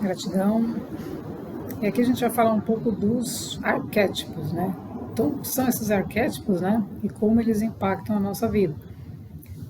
Gratidão. E aqui a gente vai falar um pouco dos arquétipos, né? Então, o que são esses arquétipos, né? E como eles impactam a nossa vida.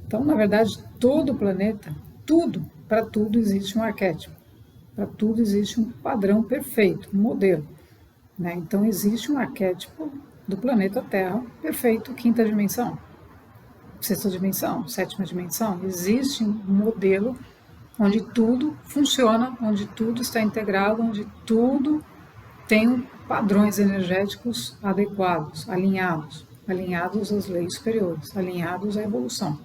Então, na verdade, todo o planeta, para tudo existe um arquétipo. Para tudo existe um padrão perfeito, um modelo, né? Então, existe um arquétipo do planeta Terra perfeito, quinta dimensão, sexta dimensão, sétima dimensão. Existe um modelo onde tudo funciona, onde tudo está integrado, onde tudo tem padrões energéticos adequados, alinhados às leis superiores, alinhados à evolução.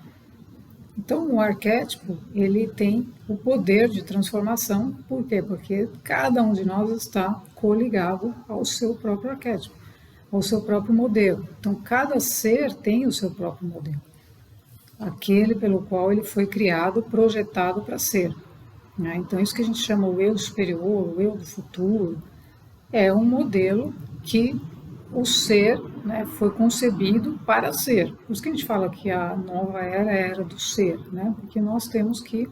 Então, o arquétipo, ele tem o poder de transformação. Por quê? Porque cada um de nós está coligado ao seu próprio arquétipo, ao seu próprio modelo. Então, cada ser tem o seu próprio modelo, aquele pelo qual ele foi criado, projetado para ser, né? Então, isso que a gente chama o eu superior, o eu do futuro, é um modelo que o ser, né, foi concebido para ser. Por isso que a gente fala que a nova era é a era do ser, né? Porque nós temos que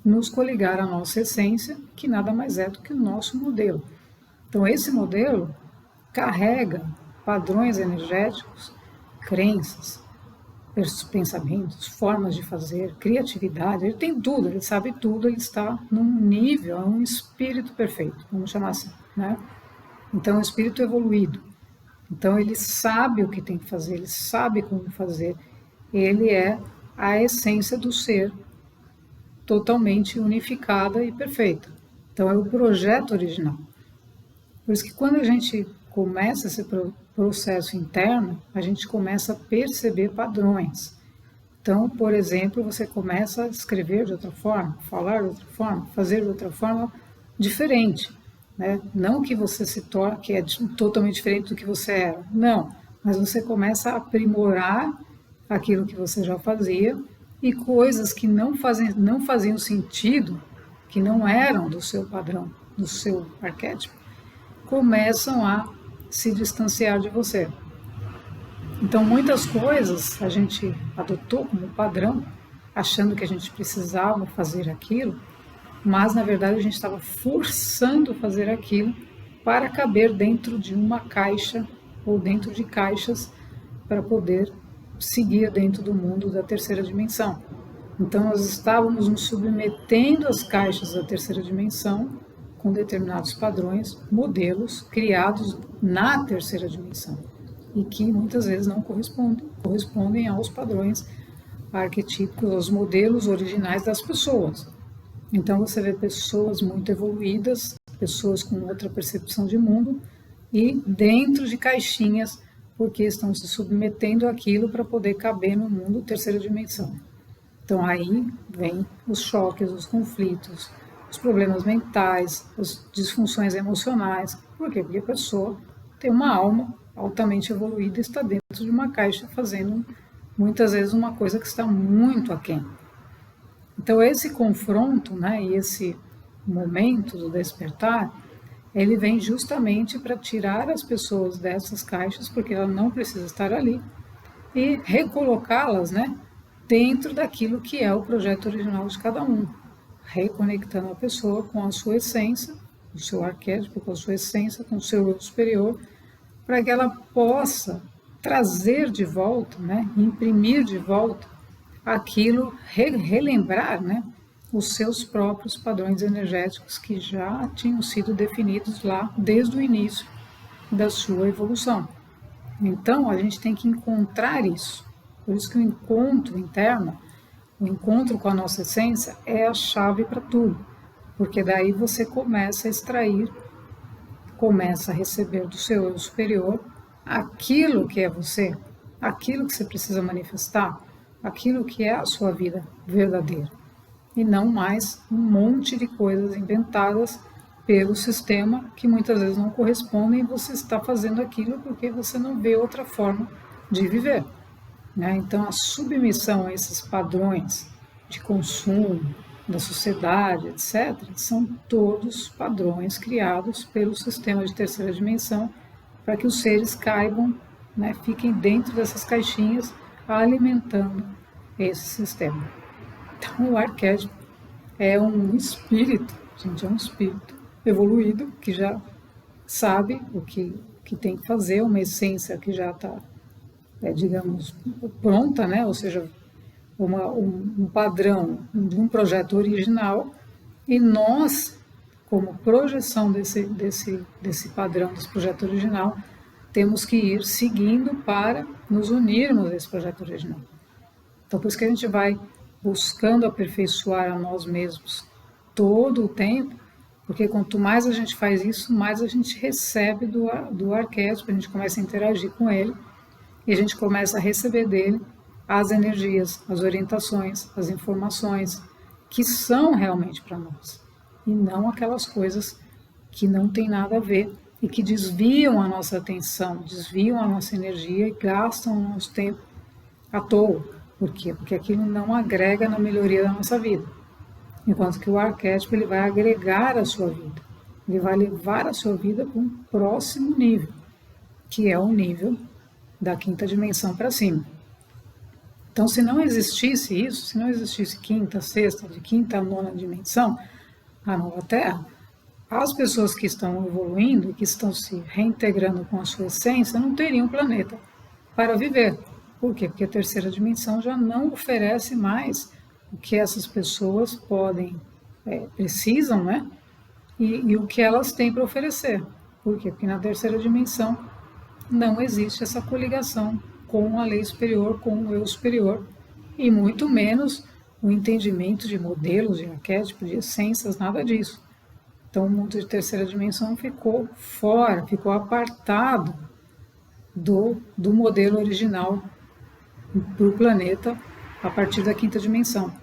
nos coligar à nossa essência, que nada mais é do que o nosso modelo. Então, esse modelo carrega padrões energéticos, crenças, pensamentos, formas de fazer, criatividade, ele tem tudo, ele sabe tudo, ele está num nível, é um espírito perfeito, vamos chamar assim, né? Então, é um espírito evoluído. Então, ele sabe o que tem que fazer, ele sabe como fazer, ele é a essência do ser totalmente unificada e perfeita. Então, é o projeto original. Por isso que quando a gente começa esse processo interno, a gente começa a perceber padrões. Então, por exemplo, você começa a escrever de outra forma, falar de outra forma, fazer de outra forma diferente, né? Não que você se torne, que é totalmente diferente do que você era, não, mas você começa a aprimorar aquilo que você já fazia e coisas que não faziam sentido, que não eram do seu padrão, do seu arquétipo, começam a se distanciar de você. Então, muitas coisas a gente adotou como padrão, achando que a gente precisava fazer aquilo, mas na verdade a gente estava forçando fazer aquilo para caber dentro de uma caixa ou dentro de caixas para poder seguir dentro do mundo da terceira dimensão. Então, nós estávamos nos submetendo às caixas da terceira dimensão com determinados padrões, modelos criados na terceira dimensão e que muitas vezes não correspondem aos padrões arquetípicos, aos modelos originais das pessoas. Então você vê pessoas muito evoluídas, pessoas com outra percepção de mundo e dentro de caixinhas porque estão se submetendo àquilo para poder caber no mundo terceira dimensão. Então aí vem os choques, os conflitos, os problemas mentais, as disfunções emocionais. Por quê? Porque a pessoa tem uma alma altamente evoluída e está dentro de uma caixa fazendo muitas vezes uma coisa que está muito aquém. Então esse confronto, né, e esse momento do despertar, ele vem justamente para tirar as pessoas dessas caixas, porque ela não precisa estar ali, e recolocá-las, né, dentro daquilo que é o projeto original de cada um, reconectando a pessoa com a sua essência, o seu arquétipo, com a sua essência, com o seu eu superior, para que ela possa trazer de volta, né, imprimir de volta aquilo, relembrar, né, os seus próprios padrões energéticos que já tinham sido definidos lá desde o início da sua evolução. Então, a gente tem que encontrar isso. Por isso que o encontro interno, o encontro com a nossa essência é a chave para tudo. Porque daí você começa a extrair, começa a receber do seu eu superior aquilo que é você, aquilo que você precisa manifestar, aquilo que é a sua vida verdadeira. E não mais um monte de coisas inventadas pelo sistema que muitas vezes não correspondem e você está fazendo aquilo porque você não vê outra forma de viver, né? Então, a submissão a esses padrões de consumo da sociedade, etc., são todos padrões criados pelo sistema de terceira dimensão para que os seres caibam, né, fiquem dentro dessas caixinhas alimentando esse sistema. Então, o arquétipo é um espírito, gente, é um espírito evoluído, que já sabe o que tem que fazer, uma essência que já está, digamos, pronta, né? Ou seja, um padrão de um projeto original, e nós, como projeção desse padrão, desse projeto original, temos que ir seguindo para nos unirmos a esse projeto original. Então, por isso que a gente vai buscando aperfeiçoar a nós mesmos todo o tempo, porque quanto mais a gente faz isso, mais a gente recebe do arquétipo, a gente começa a interagir com ele, e a gente começa a receber dele as energias, as orientações, as informações que são realmente para nós, e não aquelas coisas que não tem nada a ver e que desviam a nossa atenção, desviam a nossa energia e gastam o nosso tempo à toa. Por quê? Porque aquilo não agrega na melhoria da nossa vida. Enquanto que o arquétipo ele vai agregar a sua vida, ele vai levar a sua vida para um próximo nível, que é o nível da quinta dimensão para cima. Então, se não existisse isso, se não existisse quinta, sexta, de quinta a nona dimensão, a nova Terra, as pessoas que estão evoluindo e que estão se reintegrando com a sua essência não teriam planeta para viver. Por quê? Porque a terceira dimensão já não oferece mais o que essas pessoas podem, precisam, né? E o que elas têm para oferecer. Por quê? Porque na terceira dimensão não existe essa coligação com a lei superior, com o eu superior, e muito menos o entendimento de modelos, de arquétipos, de essências, nada disso. Então o mundo de terceira dimensão ficou fora, ficou apartado do modelo original para o planeta a partir da quinta dimensão.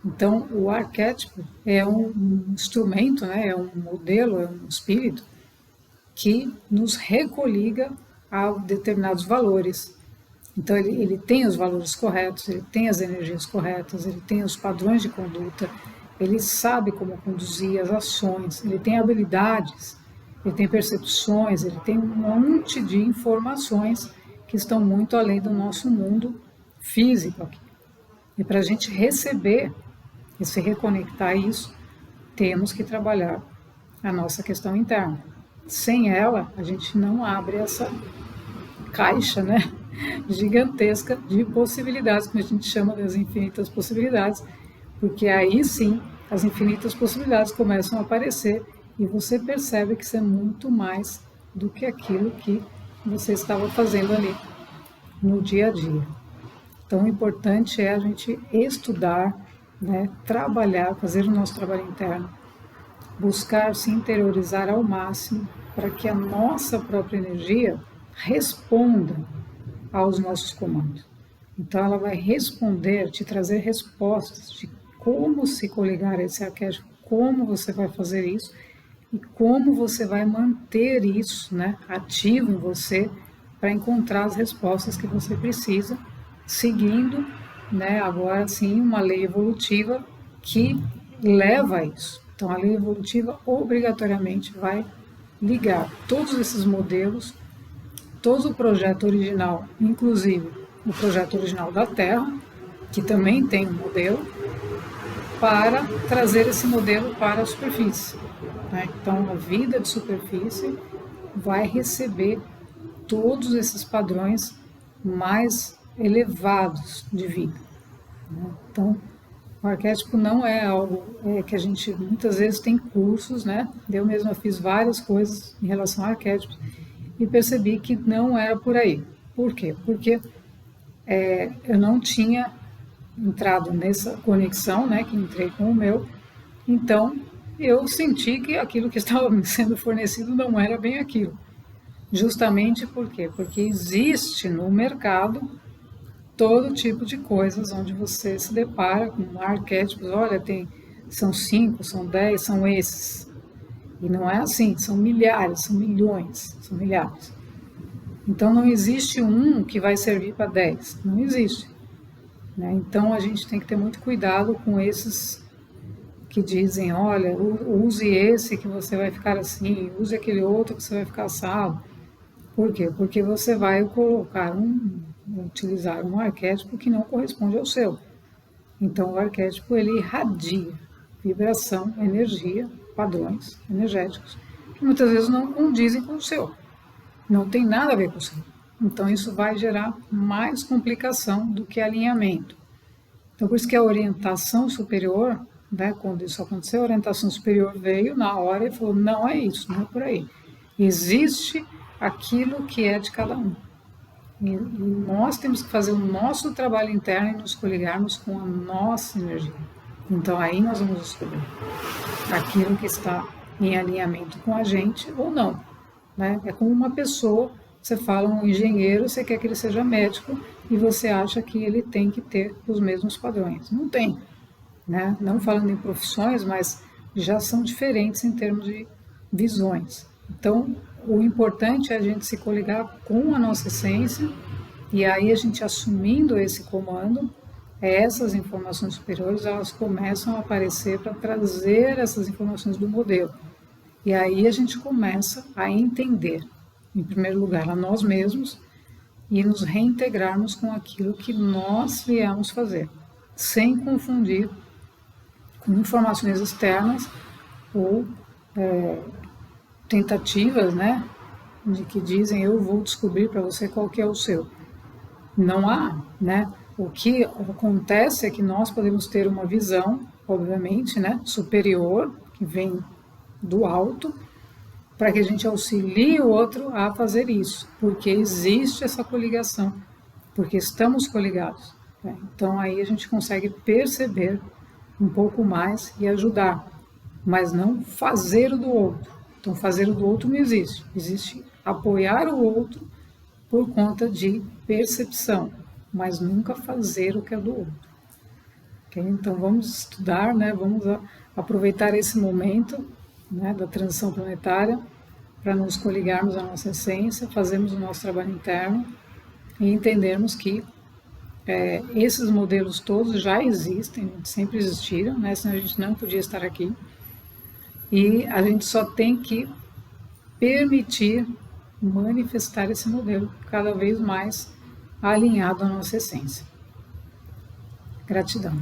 Então o arquétipo é um instrumento, né, é um modelo, é um espírito que nos recoliga a determinados valores. Então ele tem os valores corretos, ele tem as energias corretas, ele tem os padrões de conduta, ele sabe como conduzir as ações, ele tem habilidades, ele tem percepções, ele tem um monte de informações que estão muito além do nosso mundo físico aqui. E para a gente receber e se reconectar a isso, temos que trabalhar a nossa questão interna. Sem ela, a gente não abre essa caixa, né, gigantesca de possibilidades, como a gente chama das infinitas possibilidades, porque aí sim as infinitas possibilidades começam a aparecer e você percebe que isso é muito mais do que aquilo que você estava fazendo ali no dia a dia. Então o importante é a gente estudar, né, trabalhar, fazer o nosso trabalho interno, buscar se interiorizar ao máximo para que a nossa própria energia responda aos nossos comandos. Então ela vai responder, te trazer respostas de como se coligar a esse arquétipo, como você vai fazer isso e como você vai manter isso, né, ativo em você para encontrar as respostas que você precisa, seguindo, né, agora sim uma lei evolutiva que leva a isso. Então a lei evolutiva obrigatoriamente vai ligar todos esses modelos, todo o projeto original, inclusive o projeto original da Terra, que também tem um modelo, para trazer esse modelo para a superfície. Né? Então, a vida de superfície vai receber todos esses padrões mais elevados de vida. Né? Então, o arquétipo não é algo que a gente muitas vezes tem cursos, né? Eu mesma fiz várias coisas em relação a arquétipos e percebi que não era por aí. Por quê? Porque eu não tinha entrado nessa conexão, né, que entrei com o meu, então eu senti que aquilo que estava me sendo fornecido não era bem aquilo. Justamente por quê? Porque existe no mercado todo tipo de coisas onde você se depara com arquétipos, olha, são 5, são 10, são esses. E não é assim, são milhares, são milhões, são milhares. Então não existe um que vai servir para 10, não existe. Né? Então a gente tem que ter muito cuidado com esses que dizem, olha, use esse que você vai ficar assim, use aquele outro que você vai ficar assado. Por quê? Porque você vai utilizar um arquétipo que não corresponde ao seu. Então o arquétipo ele irradia, vibração, energia, padrões energéticos, que muitas vezes não condizem com o seu, não tem nada a ver com o seu. Então isso vai gerar mais complicação do que alinhamento. Então por isso que a orientação superior, né, quando isso aconteceu, a orientação superior veio na hora e falou, não é isso, não é por aí. Existe aquilo que é de cada um. E nós temos que fazer o nosso trabalho interno e nos coligarmos com a nossa energia. Então aí nós vamos descobrir aquilo que está em alinhamento com a gente ou não. Né? É como uma pessoa, você fala um engenheiro, você quer que ele seja médico e você acha que ele tem que ter os mesmos padrões. Não tem. Né? Não falando em profissões, mas já são diferentes em termos de visões. Então, o importante é a gente se coligar com a nossa essência e aí a gente assumindo esse comando, essas informações superiores, elas começam a aparecer para trazer essas informações do modelo. E aí a gente começa a entender, em primeiro lugar, a nós mesmos e nos reintegrarmos com aquilo que nós viemos fazer, sem confundir com informações externas ou tentativas, né, de que dizem eu vou descobrir para você qual que é o seu. Não há, né? O que acontece é que nós podemos ter uma visão, obviamente, né, superior, que vem do alto, para que a gente auxilie o outro a fazer isso, porque existe essa coligação, porque estamos coligados. Né? Então aí a gente consegue perceber um pouco mais e ajudar, mas não fazer o do outro. Então fazer o do outro não existe, existe apoiar o outro por conta de percepção, mas nunca fazer o que é do outro. Okay? Então vamos estudar, né? Vamos aproveitar esse momento, né, da transição planetária para nos coligarmos à nossa essência, fazermos o nosso trabalho interno e entendermos que esses modelos todos já existem, sempre existiram, né? Senão a gente não podia estar aqui. E a gente só tem que permitir manifestar esse modelo cada vez mais alinhado à nossa essência. Gratidão.